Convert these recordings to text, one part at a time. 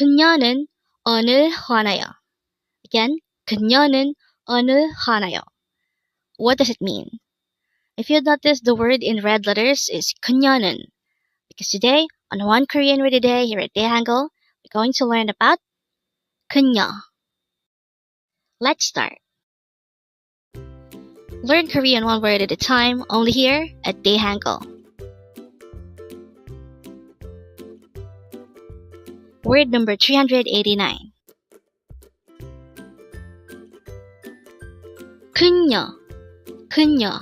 그녀는 오늘 화나요. Again, 그녀는 오늘 화나요. What does it mean? If you notice, the word in red letters is 그녀는. Because today, on One Korean Word a Day here at Dae-Hangul, we're going to learn about 그녀. Let's start. Learn Korean one word at a time, only here at Dae-Hangul. Word number 389. 그녀. 그녀.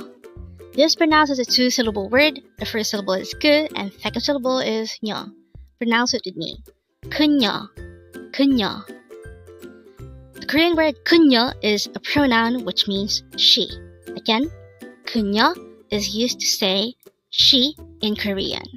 This pronounced as a two-syllable word. The first syllable is 그 and the second syllable is 녀. Pronounce it with me. 그녀. 그녀. The Korean word 그녀 is a pronoun which means she. Again, 그녀 is used to say she in Korean.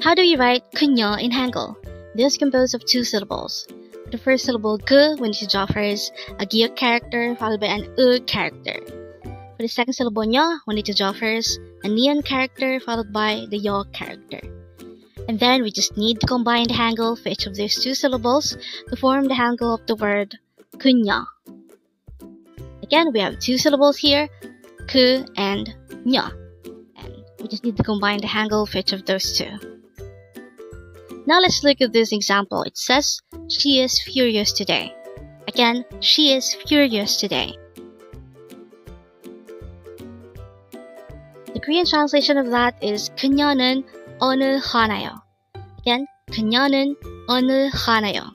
How do we write 그녀 in Hangul? This is composed of two syllables. For the first syllable 그, we need to draw first a gyok character followed by an character. For the second syllable 녀, we need to draw first a neon character followed by the yo character. And then we just need to combine the Hangul for each of these two syllables to form the Hangul of the word 그녀. Again, we have two syllables here, 그 and 녀. And we just need to combine the Hangul for each of those two. Now let's look at this example. It says, she is furious today. Again, she is furious today. The Korean translation of that is 그녀는 오늘 화나요. Again, 그녀는 오늘 화나요.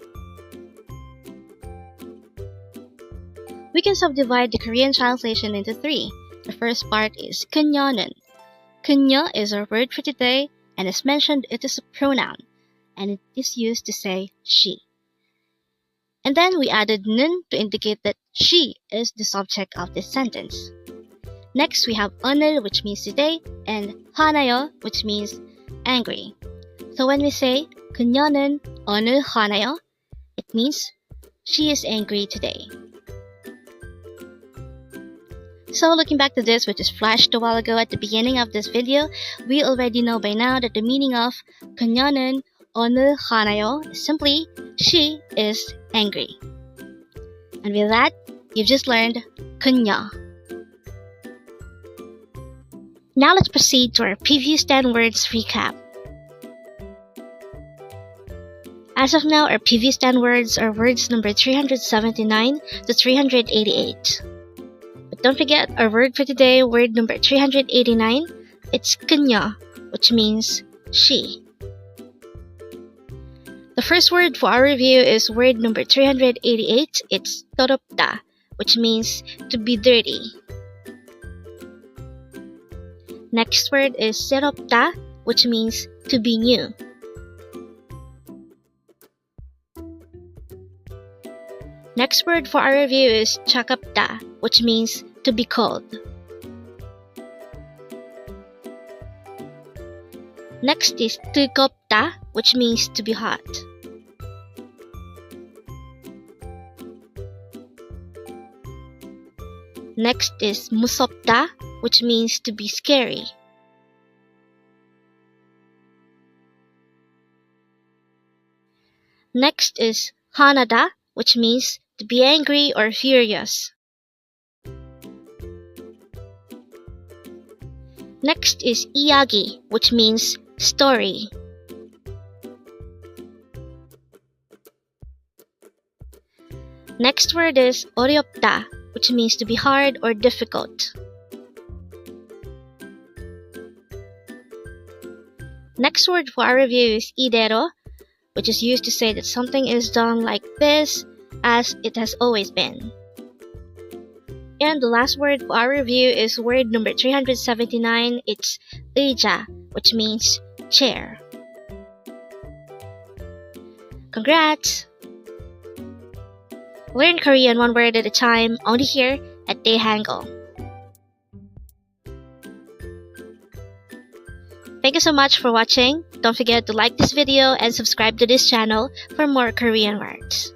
We can subdivide the Korean translation into three. The first part is 그녀는. 그녀 is our word for today, and as mentioned, it is a pronoun, and it is used to say she. And then we added 는 to indicate that she is the subject of this sentence. Next, we have 오늘, which means today, and 화나요, which means angry. So when we say 그녀는 오늘 화나요, it means she is angry today. So looking back to this, which is flashed a while ago at the beginning of this video, we already know by now that the meaning of 그녀는 오늘 화나요 is simply she is angry. And with that, you've just learned 그녀. Now let's proceed to our previous 10 words recap. As of now, our previous 10 words are words number 379 to 388. But don't forget our word for today, word number 389, it's 그녀, which means she. The first word for our review is word number 388, it's 더럽다, which means to be dirty. Next word is 새롭다, which means to be new. Next word for our review is 차갑다, which means to be cold. Next is 뜨겁다, which means to be hot. Next is 무섭다, which means to be scary. Next is 화나다, which means to be angry or furious. Next is 이야기, which means story. Next word is 어렵다, which means to be hard or difficult. Next word for our review is 이대로, which is used to say that something is done like this, as it has always been. And the last word for our review is word number 379, it's 의자, which means chair. Congrats! Learn Korean one word at a time, only here at Dae-Hangul. Thank you so much for watching. Don't forget to like this video and subscribe to this channel for more Korean words.